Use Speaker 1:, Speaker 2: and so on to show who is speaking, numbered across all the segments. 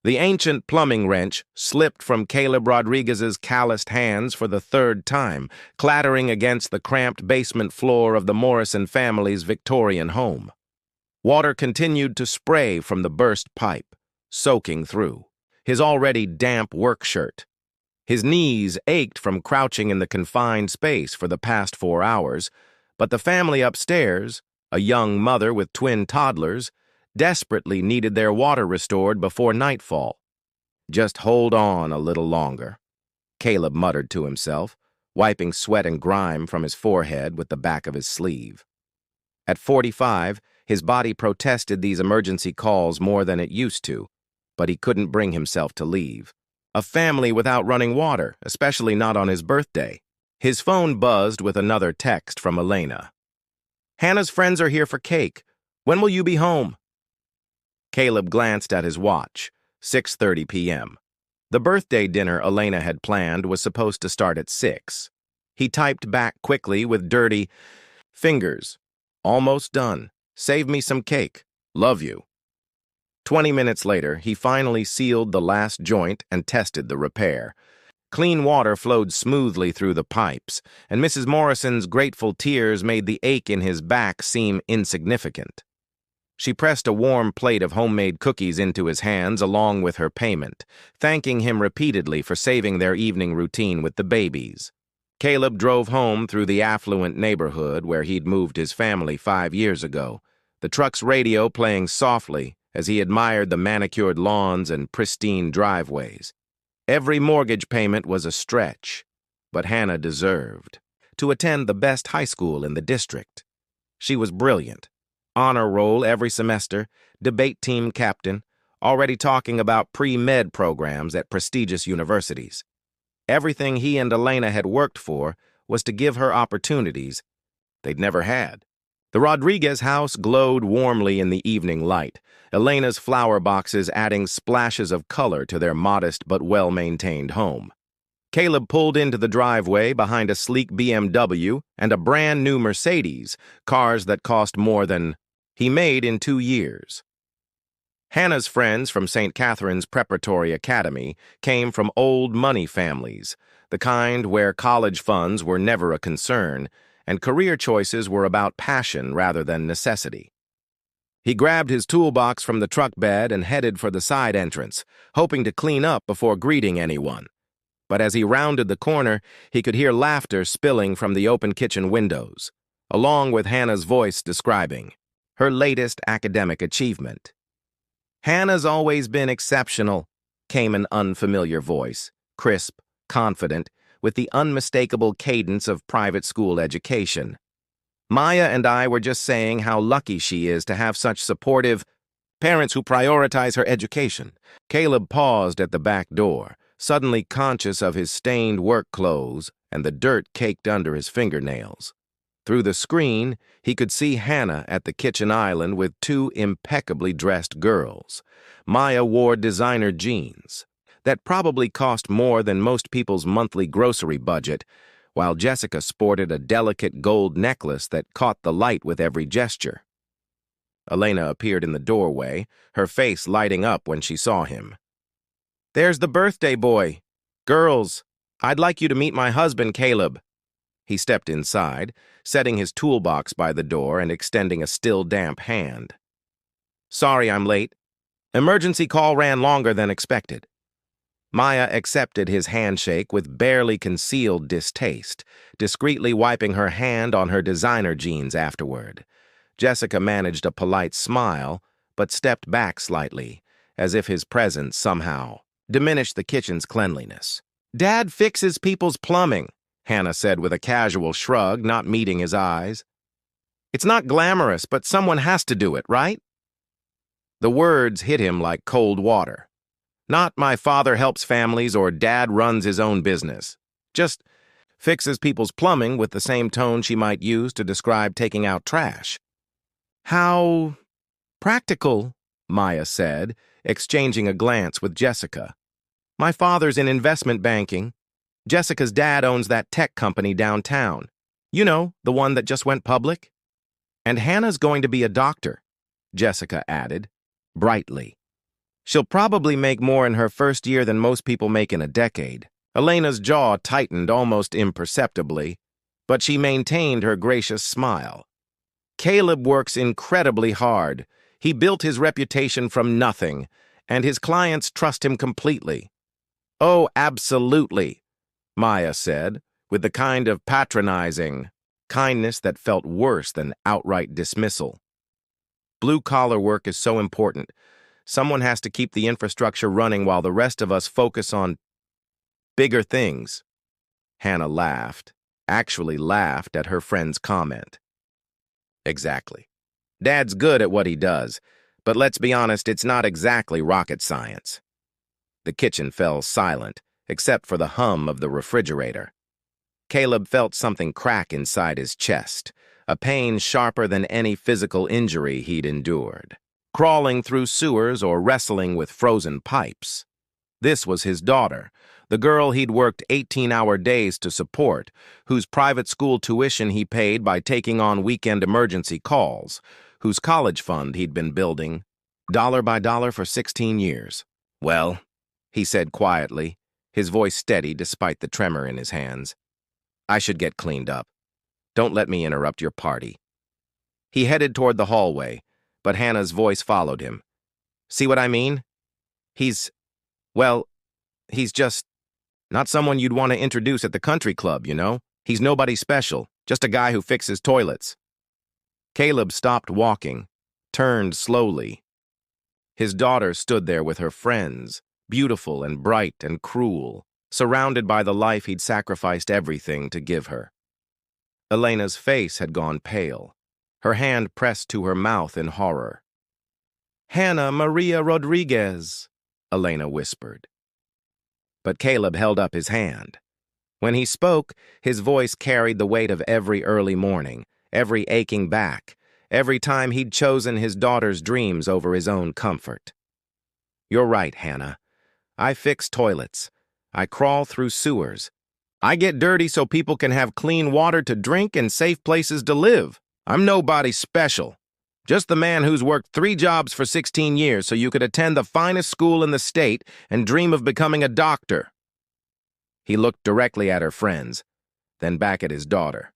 Speaker 1: The ancient plumbing wrench slipped from Caleb Rodriguez's calloused hands for the third time, clattering against the cramped basement floor of the Morrison family's Victorian home. Water continued to spray from the burst pipe, soaking through his already damp work shirt. His knees ached from crouching in the confined space for the past 4 hours, but the family upstairs, a young mother with twin toddlers, desperately needed their water restored before nightfall. "Just hold on a little longer," Caleb muttered to himself, wiping sweat and grime from his forehead with the back of his sleeve. At 45, his body protested these emergency calls more than it used to, but he couldn't bring himself to leave. A family without running water, especially not on his birthday. His phone buzzed with another text from Elena. "Hannah's friends are here for cake. When will you be home?" Caleb glanced at his watch, 6:30 p.m. The birthday dinner Elena had planned was supposed to start at 6. He typed back quickly with dirty fingers. "Almost done. Save me some cake. Love you." 20 minutes later, he finally sealed the last joint and tested the repair. Clean water flowed smoothly through the pipes, and Mrs. Morrison's grateful tears made the ache in his back seem insignificant. She pressed a warm plate of homemade cookies into his hands along with her payment, thanking him repeatedly for saving their evening routine with the babies. Caleb drove home through the affluent neighborhood where he'd moved his family 5 years ago, the truck's radio playing softly as he admired the manicured lawns and pristine driveways. Every mortgage payment was a stretch, but Hannah deserved to attend the best high school in the district. She was brilliant. Honor roll every semester, debate team captain, already talking about pre-med programs at prestigious universities. Everything he and Elena had worked for was to give her opportunities they'd never had. The Rodriguez house glowed warmly in the evening light, Elena's flower boxes adding splashes of color to their modest but well-maintained home. Caleb pulled into the driveway behind a sleek BMW and a brand-new Mercedes, cars that cost more than he made in 2 years. Hannah's friends from St. Catherine's Preparatory Academy came from old money families, the kind where college funds were never a concern, and career choices were about passion rather than necessity. He grabbed his toolbox from the truck bed and headed for the side entrance, hoping to clean up before greeting anyone. But as he rounded the corner, he could hear laughter spilling from the open kitchen windows, along with Hannah's voice describing her latest academic achievement. "Hannah's always been exceptional," came an unfamiliar voice, crisp, confident, with the unmistakable cadence of private school education. "Maya and I were just saying how lucky she is to have such supportive parents who prioritize her education." Caleb paused at the back door, suddenly conscious of his stained work clothes and the dirt caked under his fingernails. Through the screen, he could see Hannah at the kitchen island with 2 impeccably dressed girls. Maya wore designer jeans that probably cost more than most people's monthly grocery budget, while Jessica sported a delicate gold necklace that caught the light with every gesture. Elena appeared in the doorway, her face lighting up when she saw him. "There's the birthday boy. Girls, I'd like you to meet my husband, Caleb." He stepped inside, setting his toolbox by the door and extending a still damp hand. "Sorry I'm late. Emergency call ran longer than expected." Maya accepted his handshake with barely concealed distaste, discreetly wiping her hand on her designer jeans afterward. Jessica managed a polite smile, but stepped back slightly, as if his presence somehow diminished the kitchen's cleanliness. "Dad fixes people's plumbing," Hannah said with a casual shrug, not meeting his eyes. "It's not glamorous, but someone has to do it, right?" The words hit him like cold water. Not "my father helps families" or "dad runs his own business." Just fixes people's plumbing with the same tone she might use to describe taking out trash. "How practical," Maya said, exchanging a glance with Jessica. "My father's in investment banking. Jessica's dad owns that tech company downtown. You know, the one that just went public. And Hannah's going to be a doctor," Jessica added, brightly. She'll probably make more in her first year than most people make in a decade. Elena's jaw tightened almost imperceptibly, but she maintained her gracious smile. Caleb works incredibly hard. He built his reputation from nothing, and his clients trust him completely. Oh, absolutely, Maya said, with the kind of patronizing kindness that felt worse than outright dismissal. Blue-collar work is so important. Someone has to keep the infrastructure running while the rest of us focus on bigger things. Hannah laughed, actually laughed at her friend's comment. Exactly. Dad's good at what he does, but let's be honest, it's not exactly rocket science. The kitchen fell silent, except for the hum of the refrigerator. Caleb felt something crack inside his chest, a pain sharper than any physical injury he'd endured. Crawling through sewers or wrestling with frozen pipes. This was his daughter, the girl he'd worked 18-hour days to support, whose private school tuition he paid by taking on weekend emergency calls, whose college fund he'd been building, dollar by dollar for 16 years. Well, he said quietly, his voice steady despite the tremor in his hands. I should get cleaned up. Don't let me interrupt your party. He headed toward the hallway, but Hannah's voice followed him. See what I mean? He's just not someone you'd want to introduce at the country club, you know? He's nobody special, just a guy who fixes toilets. Caleb stopped walking, turned slowly. His daughter stood there with her friends, beautiful and bright and cruel, surrounded by the life he'd sacrificed everything to give her. Elena's face had gone pale, her hand pressed to her mouth in horror. "Hannah Maria Rodriguez," Elena whispered. But Caleb held up his hand. When he spoke, his voice carried the weight of every early morning, every aching back, every time he'd chosen his daughter's dreams over his own comfort. You're right, Hannah. I fix toilets. I crawl through sewers. I get dirty so people can have clean water to drink and safe places to live. I'm nobody special. Just the man who's worked 3 jobs for 16 years so you could attend the finest school in the state and dream of becoming a doctor. He looked directly at her friends, then back at his daughter.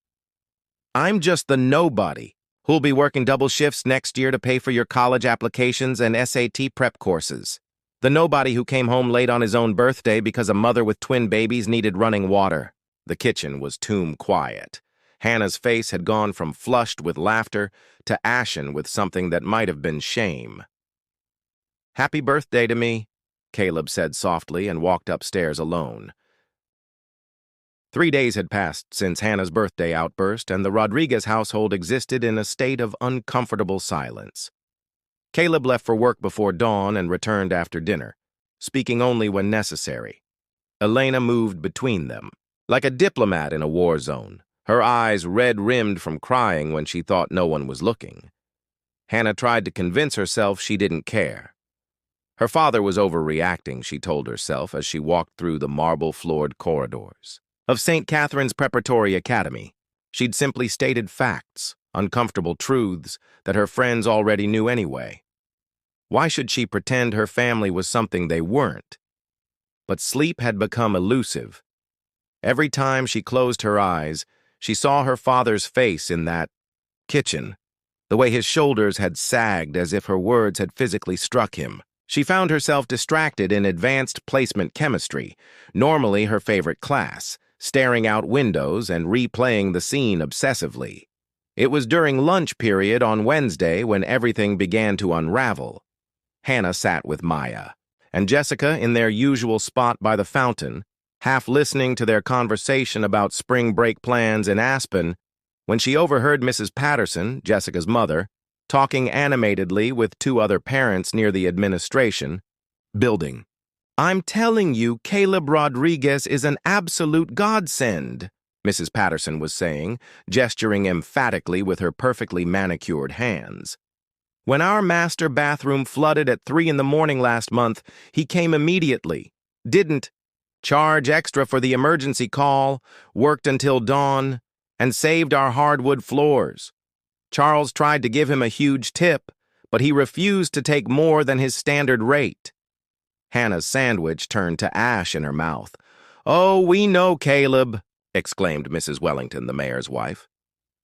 Speaker 1: I'm just the nobody who'll be working double shifts next year to pay for your college applications and SAT prep courses. The nobody who came home late on his own birthday because a mother with twin babies needed running water. The kitchen was tomb quiet. Hannah's face had gone from flushed with laughter to ashen with something that might have been shame. Happy birthday to me, Caleb said softly and walked upstairs alone. 3 days had passed since Hannah's birthday outburst, and the Rodriguez household existed in a state of uncomfortable silence. Caleb left for work before dawn and returned after dinner, speaking only when necessary. Elena moved between them, like a diplomat in a war zone, her eyes red-rimmed from crying when she thought no one was looking. Hannah tried to convince herself she didn't care. Her father was overreacting, she told herself as she walked through the marble-floored corridors of St. Catherine's Preparatory Academy. She'd simply stated facts, uncomfortable truths that her friends already knew anyway. Why should she pretend her family was something they weren't? But sleep had become elusive. Every time she closed her eyes, she saw her father's face in that kitchen, the way his shoulders had sagged as if her words had physically struck him. She found herself distracted in advanced placement chemistry, normally her favorite class, staring out windows and replaying the scene obsessively. It was during lunch period on Wednesday when everything began to unravel. Hannah sat with Maya and Jessica in their usual spot by the fountain, half listening to their conversation about spring break plans in Aspen, when she overheard Mrs. Patterson, Jessica's mother, talking animatedly with 2 other parents near the administration building. I'm telling you, Caleb Rodriguez is an absolute godsend, Mrs. Patterson was saying, gesturing emphatically with her perfectly manicured hands. When our master bathroom flooded at 3 in the morning last month, he came immediately, didn't charge extra for the emergency call, worked until dawn, and saved our hardwood floors. Charles tried to give him a huge tip, but he refused to take more than his standard rate. Hannah's sandwich turned to ash in her mouth. "Oh, we know Caleb," exclaimed Mrs. Wellington, the mayor's wife.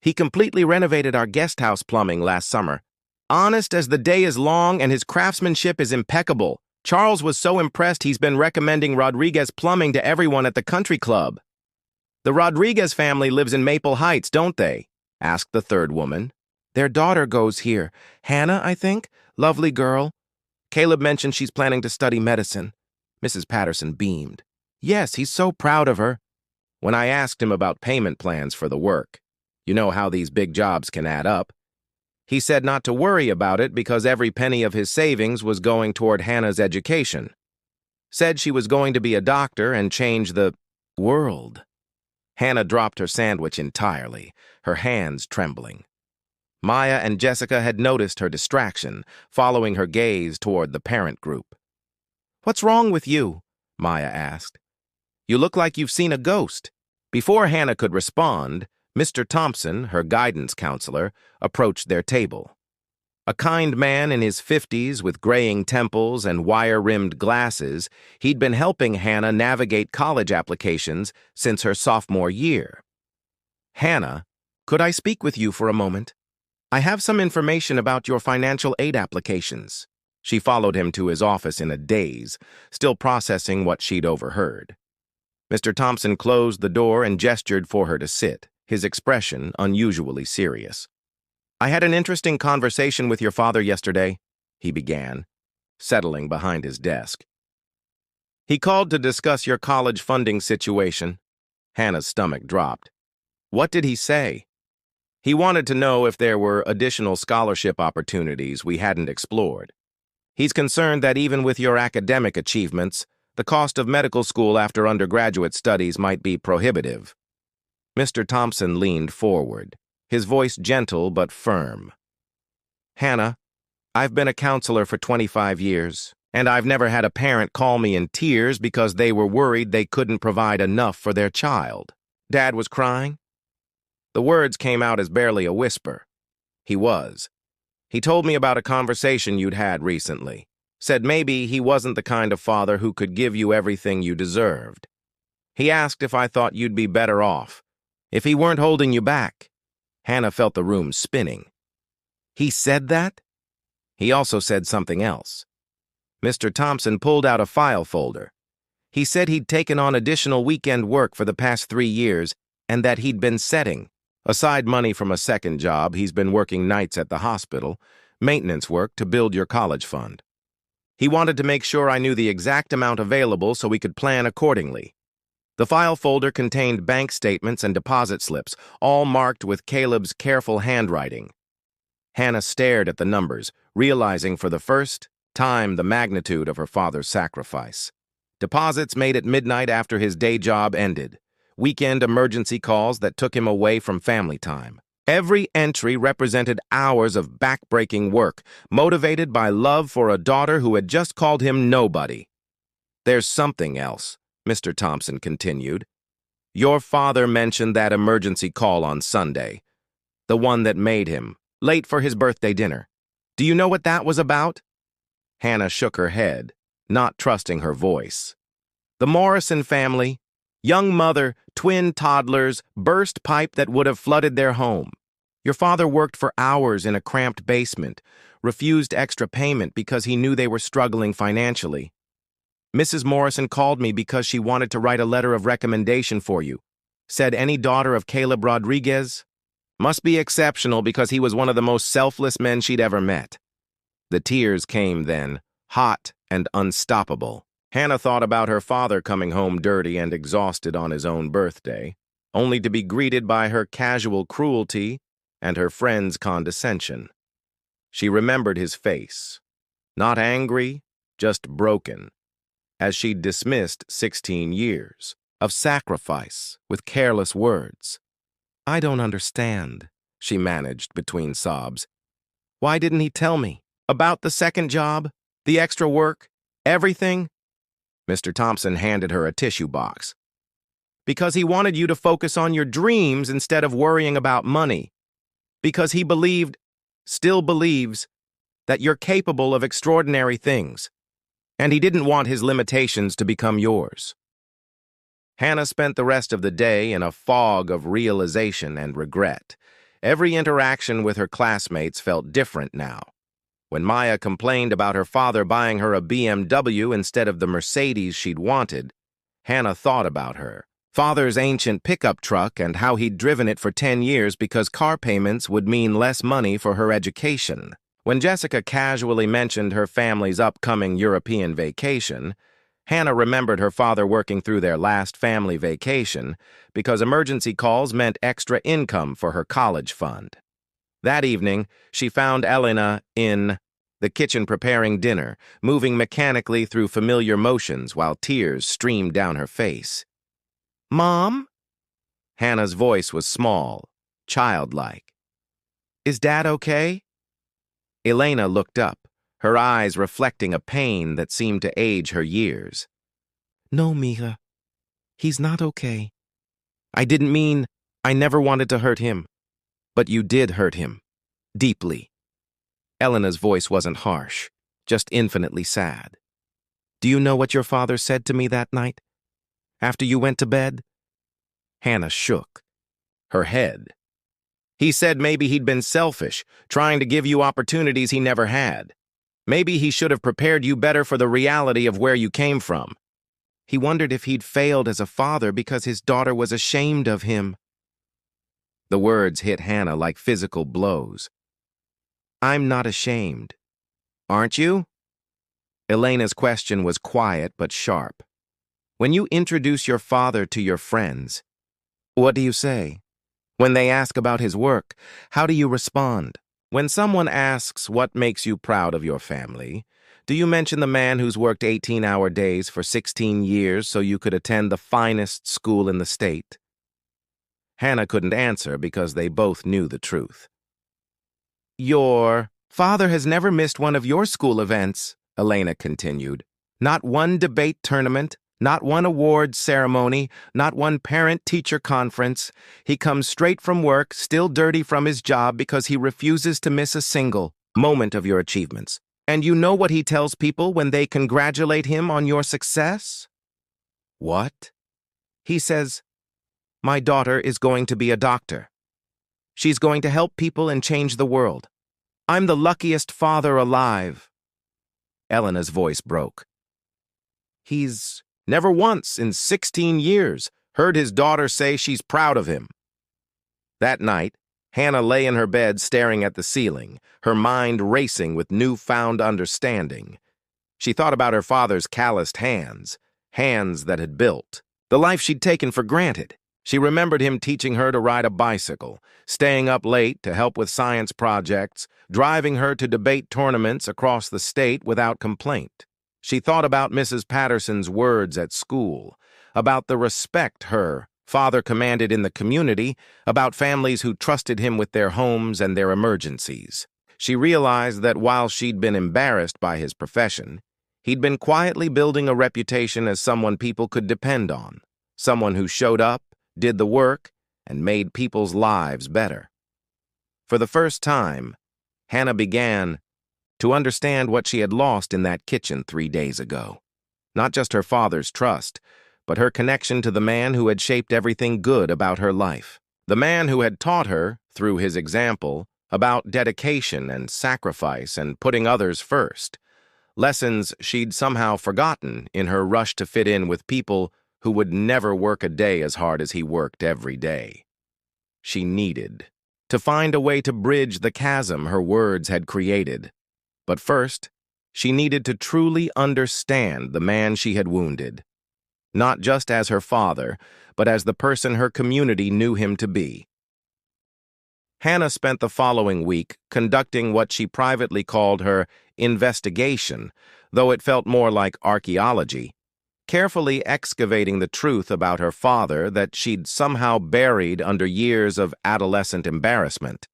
Speaker 1: "He completely renovated our guest house plumbing last summer. Honest as the day is long, and his craftsmanship is impeccable. Charles was so impressed he's been recommending Rodriguez Plumbing to everyone at the country club." "The Rodriguez family lives in Maple Heights, don't they?" asked the third woman. "Their daughter goes here. Hannah, I think. Lovely girl. Caleb mentioned she's planning to study medicine." Mrs. Patterson beamed. "Yes, he's so proud of her." When I asked him about payment plans for the work, you know how these big jobs can add up, he said not to worry about it because every penny of his savings was going toward Hannah's education. Said she was going to be a doctor and change the world. Hannah dropped her sandwich entirely, her hands trembling. Maya and Jessica had noticed her distraction, following her gaze toward the parent group. "What's wrong with you?" Maya asked. "You look like you've seen a ghost." Before Hannah could respond, Mr. Thompson, her guidance counselor, approached their table. A kind man in his 50s with graying temples and wire-rimmed glasses, he'd been helping Hannah navigate college applications since her sophomore year. "Hannah, could I speak with you for a moment? I have some information about your financial aid applications." She followed him to his office in a daze, still processing what she'd overheard. Mr. Thompson closed the door and gestured for her to sit, his expression unusually serious. "I had an interesting conversation with your father yesterday," he began, settling behind his desk. "He called to discuss your college funding situation." Hannah's stomach dropped. "What did he say?" "He wanted to know if there were additional scholarship opportunities we hadn't explored. He's concerned that even with your academic achievements, the cost of medical school after undergraduate studies might be prohibitive." Mr. Thompson leaned forward, his voice gentle but firm. "Hannah, I've been a counselor for 25 years, and I've never had a parent call me in tears because they were worried they couldn't provide enough for their child." Dad was crying? The words came out as barely a whisper. He was. "He told me about a conversation you'd had recently. Said maybe he wasn't the kind of father who could give you everything you deserved. He asked if I thought you'd be better off, if he weren't holding you back." Hannah felt the room spinning. "He said that?" "He also said something else." Mr. Thompson pulled out a file folder. "He said he'd taken on additional weekend work for the past 3 years and that he'd been setting aside money from a second job. He's been working nights at the hospital, maintenance work to build your college fund. He wanted to make sure I knew the exact amount available so we could plan accordingly." The file folder contained bank statements and deposit slips, all marked with Caleb's careful handwriting. Hannah stared at the numbers, realizing for the first time the magnitude of her father's sacrifice. Deposits made at midnight after his day job ended. Weekend emergency calls that took him away from family time. Every entry represented hours of back-breaking work, motivated by love for a daughter who had just called him nobody. "There's something else," Mr. Thompson continued. "Your father mentioned that emergency call on Sunday, the one that made him late for his birthday dinner. Do you know what that was about?" Hannah shook her head, not trusting her voice. "The Morrison family, young mother, twin toddlers, burst pipe that would have flooded their home. Your father worked for hours in a cramped basement, refused extra payment because he knew they were struggling financially. Mrs. Morrison called me because she wanted to write a letter of recommendation for you. Said any daughter of Caleb Rodriguez must be exceptional because he was one of the most selfless men she'd ever met." The tears came then, hot and unstoppable. Hannah thought about her father coming home dirty and exhausted on his own birthday, only to be greeted by her casual cruelty and her friend's condescension. She remembered his face, not angry, just broken, as she'd dismissed 16 years of sacrifice with careless words. "I don't understand," she managed between sobs. "Why didn't he tell me? About the second job? The extra work? Everything?" Mr. Thompson handed her a tissue box. "Because he wanted you to focus on your dreams instead of worrying about money. Because he believed, still believes, that you're capable of extraordinary things. and he didn't want his limitations to become yours. Hannah spent the rest of the day in a fog of realization and regret. Every interaction with her classmates felt different now. When Maya complained about her father buying her a BMW instead of the Mercedes she'd wanted, Hannah thought about her father's ancient pickup truck and how he'd driven it for 10 years because car payments would mean less money for her education. When Jessica casually mentioned her family's upcoming European vacation, Hannah remembered her father working through their last family vacation because emergency calls meant extra income for her college fund. That evening, she found Elena in the kitchen preparing dinner, moving mechanically through familiar motions while tears streamed down her face. "Mom?" Hannah's voice was small, childlike. "Is Dad okay?" Elena looked up, her eyes reflecting a pain that seemed to age her years. "No, Mija. He's not okay. I didn't mean I never wanted to hurt him. But you did hurt him. Deeply." Elena's voice wasn't harsh, just infinitely sad. "Do you know what your father said to me that night? After you went to bed?" Hannah shook. Her head. "He said maybe he'd been selfish, trying to give you opportunities he never had. Maybe he should have prepared you better for the reality of where you came from. He wondered if he'd failed as a father because his daughter was ashamed of him." The words hit Hannah like physical blows. "I'm not ashamed. Aren't you?" Elena's question was quiet but sharp. "When you introduce your father to your friends, what do you say? When they ask about his work, how do you respond? When someone asks what makes you proud of your family, do you mention the man who's worked 18-hour days for 16 years so you could attend the finest school in the state?" Hannah couldn't answer because they both knew the truth. "Your father has never missed one of your school events," Elena continued. "Not one debate tournament, not one awards ceremony, not one parent-teacher conference. He comes straight from work, still dirty from his job because he refuses to miss a single moment of your achievements. And you know what he tells people when they congratulate him on your success?" "What?" "He says, 'My daughter is going to be a doctor. She's going to help people and change the world. I'm the luckiest father alive.'" Elena's voice broke. "He's never once in 16 years heard his daughter say she's proud of him." That night, Hannah lay in her bed staring at the ceiling, her mind racing with newfound understanding. She thought about her father's calloused hands, hands that had built, the life she'd taken for granted. She remembered him teaching her to ride a bicycle, staying up late to help with science projects, driving her to debate tournaments across the state without complaint. She thought about Mrs. Patterson's words at school, about the respect her father commanded in the community, about families who trusted him with their homes and their emergencies. She realized that while she'd been embarrassed by his profession, he'd been quietly building a reputation as someone people could depend on, someone who showed up, did the work, and made people's lives better. For the first time, Hannah began to understand what she had lost in that kitchen 3 days ago. Not just her father's trust, but her connection to the man who had shaped everything good about her life. The man who had taught her, through his example, about dedication and sacrifice and putting others first. Lessons she'd somehow forgotten in her rush to fit in with people who would never work a day as hard as he worked every day. She needed to find a way to bridge the chasm her words had created. But first, she needed to truly understand the man she had wounded, not just as her father, but as the person her community knew him to be. Hannah spent the following week conducting what she privately called her investigation, though it felt more like archaeology, carefully excavating the truth about her father that she'd somehow buried under years of adolescent embarrassment.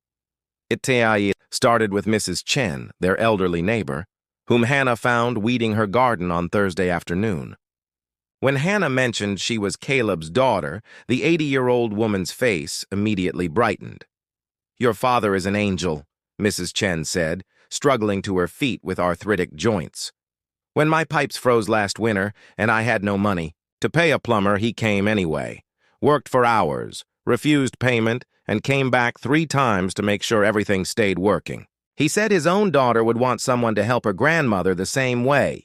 Speaker 1: It started with Mrs. Chen, their elderly neighbor, whom Hannah found weeding her garden on Thursday afternoon. When Hannah mentioned she was Caleb's daughter, the 80-year-old woman's face immediately brightened. "Your father is an angel," Mrs. Chen said, struggling to her feet with arthritic joints. When my pipes froze last winter and I had no money, to pay a plumber, he came anyway. Worked for hours, refused payment, and came back 3 times to make sure everything stayed working. He said his own daughter would want someone to help her grandmother the same way.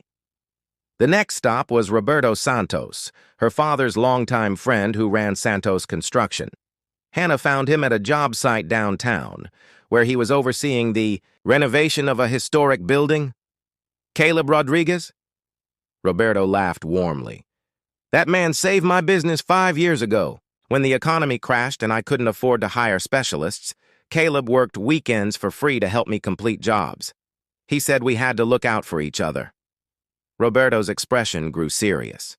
Speaker 1: The next stop was Roberto Santos, her father's longtime friend who ran Santos Construction. Hannah found him at a job site downtown, where he was overseeing the renovation of a historic building. Caleb Rodriguez? Roberto laughed warmly. That man saved my business 5 years ago. When the economy crashed and I couldn't afford to hire specialists, Caleb worked weekends for free to help me complete jobs. He said we had to look out for each other. Roberto's expression grew serious.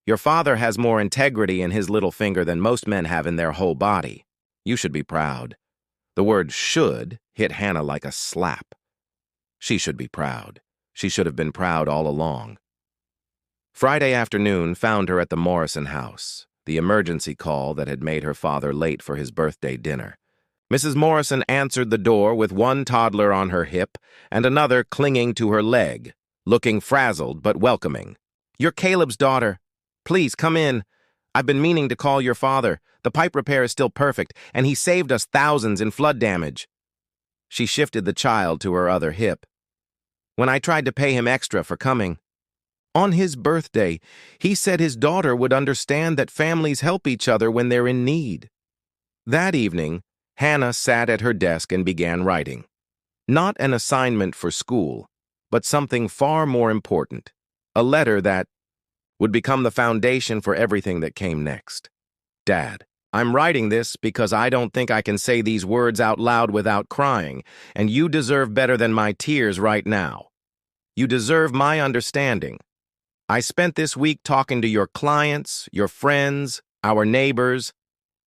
Speaker 1: Your father has more integrity in his little finger than most men have in their whole body. You should be proud. The word should hit Hannah like a slap. She should be proud. She should have been proud all along. Friday afternoon found her at the Morrison house, the emergency call that had made her father late for his birthday dinner. Mrs. Morrison answered the door with one toddler on her hip and another clinging to her leg, looking frazzled but welcoming. You're Caleb's daughter. Please, come in. I've been meaning to call your father. The pipe repair is still perfect, and he saved us thousands in flood damage. She shifted the child to her other hip. When I tried to pay him extra for coming, on his birthday, he said his daughter would understand that families help each other when they're in need. That evening, Hannah sat at her desk and began writing. Not an assignment for school, but something far more important. A letter that would become the foundation for everything that came next. Dad, I'm writing this because I don't think I can say these words out loud without crying, and you deserve better than my tears right now. You deserve my understanding. I spent this week talking to your clients, your friends, our neighbors.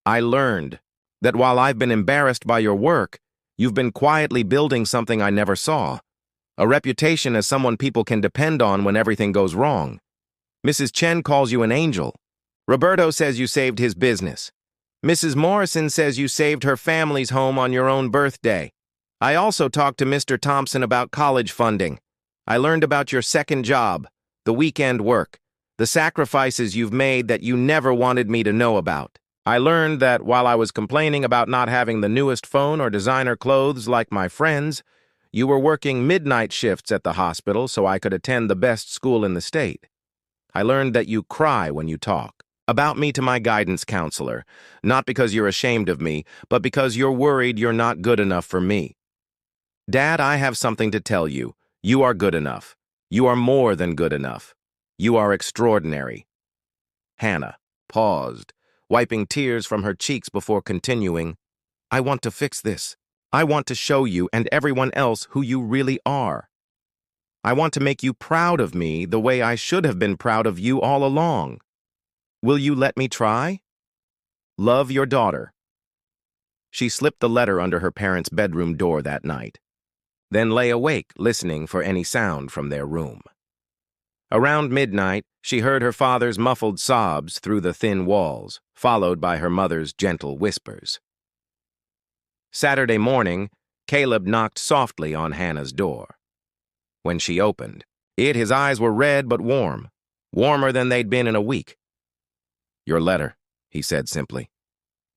Speaker 1: I learned that while I've been embarrassed by your work, you've been quietly building something I never saw. A reputation as someone people can depend on when everything goes wrong. Mrs. Chen calls you an angel. Roberto says you saved his business. Mrs. Morrison says you saved her family's home on your own birthday. I also talked to Mr. Thompson about college funding. I learned about your second job, the weekend work, the sacrifices you've made that you never wanted me to know about. I learned that while I was complaining about not having the newest phone or designer clothes like my friends, you were working midnight shifts at the hospital so I could attend the best school in the state. I learned that you cry when you talk about me to my guidance counselor, not because you're ashamed of me, but because you're worried you're not good enough for me. Dad, I have something to tell you. You are good enough. You are more than good enough. You are extraordinary. Hannah paused, wiping tears from her cheeks before continuing. I want to fix this. I want to show you and everyone else who you really are. I want to make you proud of me the way I should have been proud of you all along. Will you let me try? Love, your daughter. She slipped the letter under her parents' bedroom door that night, then lay awake listening for any sound from their room. Around midnight, she heard her father's muffled sobs through the thin walls, followed by her mother's gentle whispers. Saturday morning, Caleb knocked softly on Hannah's door. When she opened, his eyes were red but warm, warmer than they'd been in a week. Your letter, he said simply.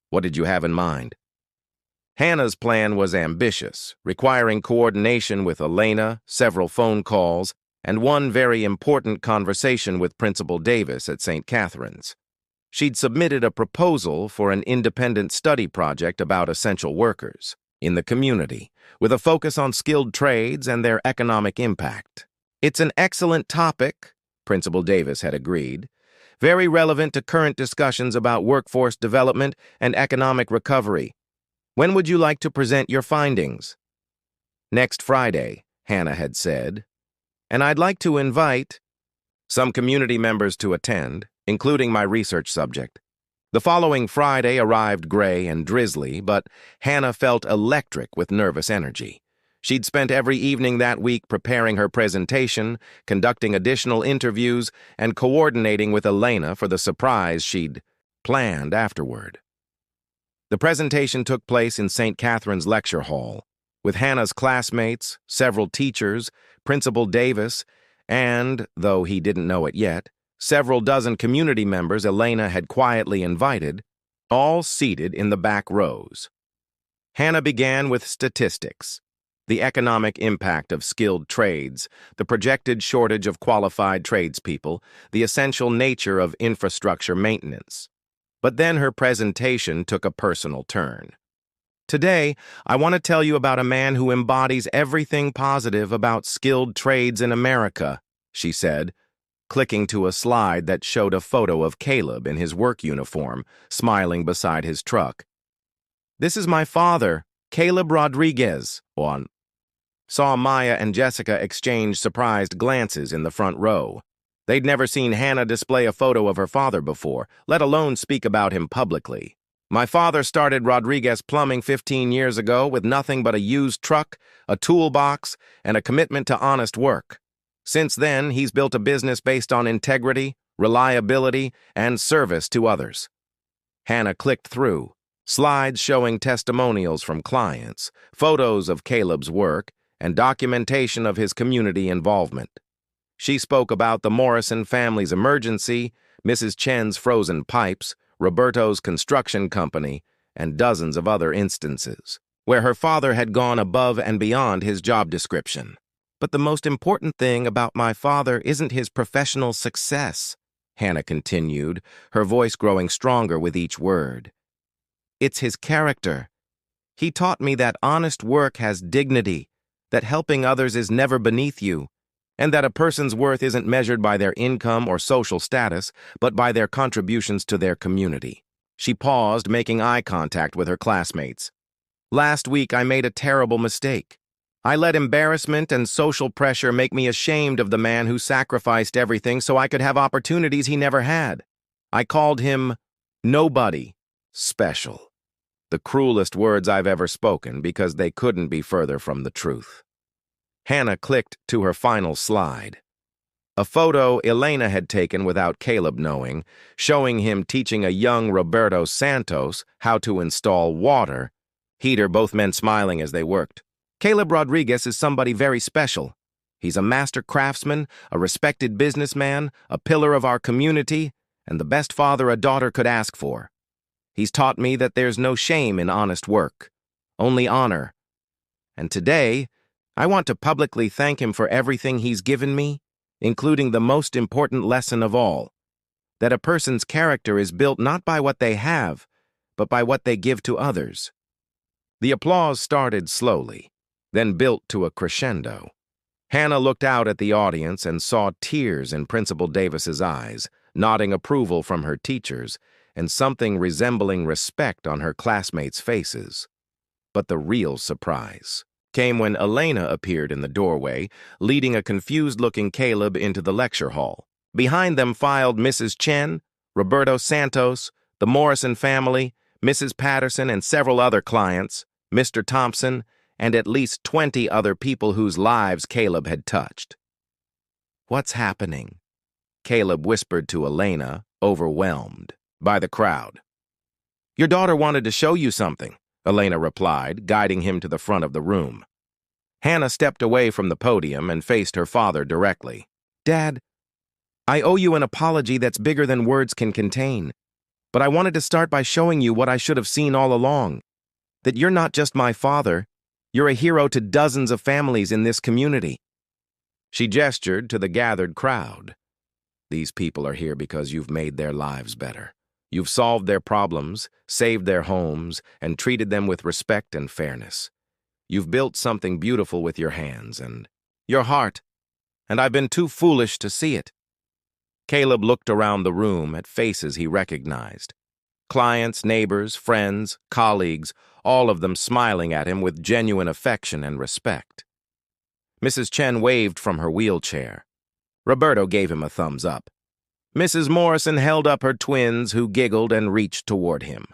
Speaker 1: What did you have in mind? Hannah's plan was ambitious, requiring coordination with Elena, several phone calls, and one very important conversation with Principal Davis at St. Catherine's. She'd submitted a proposal for an independent study project about essential workers in the community, with a focus on skilled trades and their economic impact. It's an excellent topic, Principal Davis had agreed, very relevant to current discussions about workforce development and economic recovery. When would you like to present your findings? Next Friday, Hannah had said, and I'd like to invite some community members to attend, including my research subject. The following Friday arrived gray and drizzly, but Hannah felt electric with nervous energy. She'd spent every evening that week preparing her presentation, conducting additional interviews, and coordinating with Elena for the surprise she'd planned afterward. The presentation took place in St. Catherine's Lecture Hall, with Hannah's classmates, several teachers, Principal Davis, And, though he didn't know it yet, several dozen community members Elena had quietly invited, all seated in the back rows. Hannah began with statistics: the economic impact of skilled trades, the projected shortage of qualified tradespeople, the essential nature of infrastructure maintenance. But then her presentation took a personal turn. Today, I want to tell you about a man who embodies everything positive about skilled trades in America, she said, clicking to a slide that showed a photo of Caleb in his work uniform, smiling beside his truck. "This is my father, Caleb Rodriguez," Juan saw Maya and Jessica exchange surprised glances in the front row. They'd never seen Hannah display a photo of her father before, let alone speak about him publicly. "My father started Rodriguez Plumbing 15 years ago with nothing but a used truck, a toolbox, and a commitment to honest work. Since then, he's built a business based on integrity, reliability, and service to others." Hannah clicked through, slides showing testimonials from clients, photos of Caleb's work, and documentation of his community involvement. She spoke about the Morrison family's emergency, Mrs. Chen's frozen pipes, Roberto's construction company, and dozens of other instances where her father had gone above and beyond his job description. "But the most important thing about my father isn't his professional success," Hannah continued, her voice growing stronger with each word. "It's his character. He taught me that honest work has dignity, that helping others is never beneath you, and that a person's worth isn't measured by their income or social status, but by their contributions to their community." She paused, making eye contact with her classmates. "Last week, I made a terrible mistake. I let embarrassment and social pressure make me ashamed of the man who sacrificed everything so I could have opportunities he never had. I called him nobody special. The cruelest words I've ever spoken, because they couldn't be further from the truth." Hannah clicked to her final slide. A photo Elena had taken without Caleb knowing, showing him teaching a young Roberto Santos how to install water heater, both men smiling as they worked. "Caleb Rodriguez is somebody very special. He's a master craftsman, a respected businessman, a pillar of our community, and the best father a daughter could ask for. He's taught me that there's no shame in honest work, only honor. And today, I want to publicly thank him for everything he's given me, including the most important lesson of all, that a person's character is built not by what they have, but by what they give to others." The applause started slowly, then built to a crescendo. Hannah looked out at the audience and saw tears in Principal Davis's eyes, nodding approval from her teachers, and something resembling respect on her classmates' faces. But the real surprise came when Elena appeared in the doorway, leading a confused-looking Caleb into the lecture hall. Behind them filed Mrs. Chen, Roberto Santos, the Morrison family, Mrs. Patterson, and several other clients, Mr. Thompson, and at least 20 other people whose lives Caleb had touched. "What's happening?" Caleb whispered to Elena, overwhelmed by the crowd. "Your daughter wanted to show you something," Elena replied, guiding him to the front of the room. Hannah stepped away from the podium and faced her father directly. "Dad, I owe you an apology that's bigger than words can contain. But I wanted to start by showing you what I should have seen all along. That you're not just my father, you're a hero to dozens of families in this community." She gestured to the gathered crowd. "These people are here because you've made their lives better. You've solved their problems, saved their homes, and treated them with respect and fairness. You've built something beautiful with your hands and your heart, and I've been too foolish to see it." Caleb looked around the room at faces he recognized. Clients, neighbors, friends, colleagues, all of them smiling at him with genuine affection and respect. Mrs. Chen waved from her wheelchair. Roberto gave him a thumbs up. Mrs. Morrison held up her twins, who giggled and reached toward him.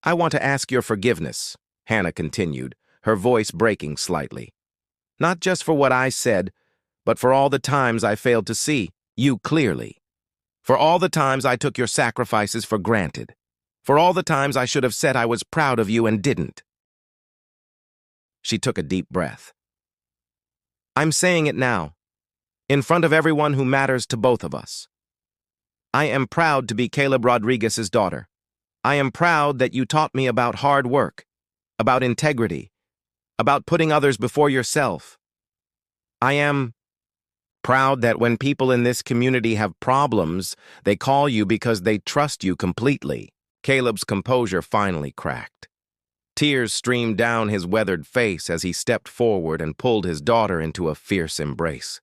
Speaker 1: "I want to ask your forgiveness," Hannah continued, her voice breaking slightly. "Not just for what I said, but for all the times I failed to see you clearly. For all the times I took your sacrifices for granted. For all the times I should have said I was proud of you and didn't." She took a deep breath. "I'm saying it now. in front of everyone who matters to both of us. I am proud to be Caleb Rodriguez's daughter. I am proud that you taught me about hard work, about integrity, about putting others before yourself. I am proud that when people in this community have problems, they call you because they trust you completely. Caleb's composure finally cracked. Tears streamed down his weathered face as he stepped forward and pulled his daughter into a fierce embrace.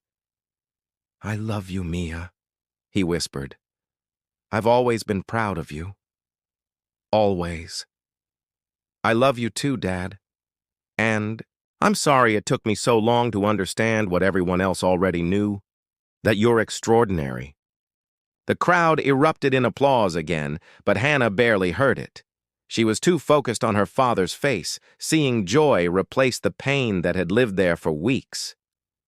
Speaker 1: I love you, Mia, he whispered. I've always been proud of you. Always. I love you too, Dad. And I'm sorry it took me so long to understand what everyone else already knew, that you're extraordinary. The crowd erupted in applause again, but Hannah barely heard it. She was too focused on her father's face, seeing joy replace the pain that had lived there for weeks.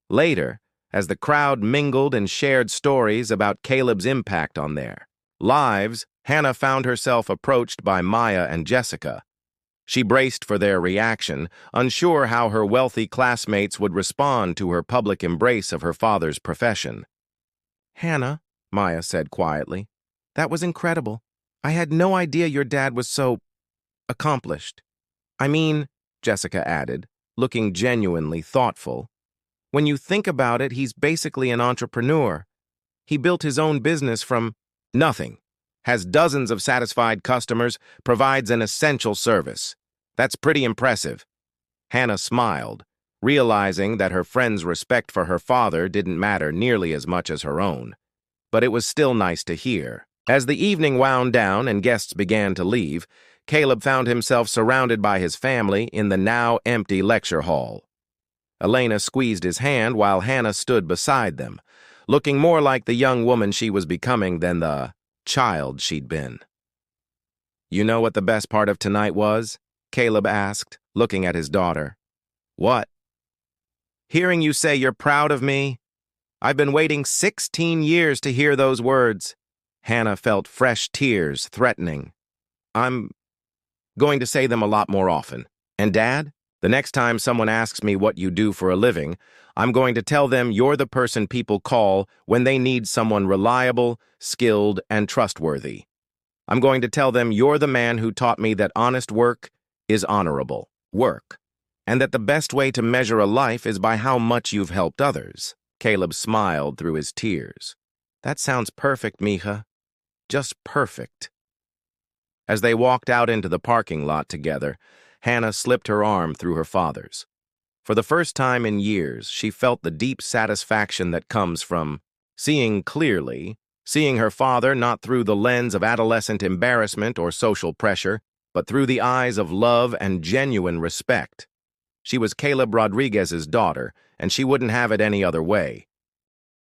Speaker 1: Later, as the crowd mingled and shared stories about Caleb's impact on their lives, Hannah found herself approached by Maya and Jessica. She braced for their reaction, unsure how her wealthy classmates would respond to her public embrace of her father's profession. Hannah, Maya said quietly, that was incredible. I had no idea your dad was so accomplished. I mean, Jessica added, looking genuinely thoughtful, when you think about it, he's basically an entrepreneur. He built his own business from nothing, has dozens of satisfied customers, provides an essential service. That's pretty impressive. Hannah smiled, realizing that her friend's respect for her father didn't matter nearly as much as her own. But it was still nice to hear. As the evening wound down and guests began to leave, Caleb found himself surrounded by his family in the now empty lecture hall. Elena squeezed his hand while Hannah stood beside them, looking more like the young woman she was becoming than the child she'd been. You know what the best part of tonight was? Caleb asked, looking at his daughter. What? Hearing you say you're proud of me. I've been waiting 16 years to hear those words. Hannah felt fresh tears threatening. I'm going to say them a lot more often. And Dad, the next time someone asks me what you do for a living, I'm going to tell them you're the person people call when they need someone reliable, skilled, and trustworthy. I'm going to tell them you're the man who taught me that honest work is honorable work, and that the best way to measure a life is by how much you've helped others. Caleb smiled through his tears. That sounds perfect, Mija. Just perfect. As they walked out into the parking lot together, Hannah slipped her arm through her father's. For the first time in years, she felt the deep satisfaction that comes from seeing clearly, seeing her father not through the lens of adolescent embarrassment or social pressure, but through the eyes of love and genuine respect. She was Caleb Rodriguez's daughter, and she wouldn't have it any other way.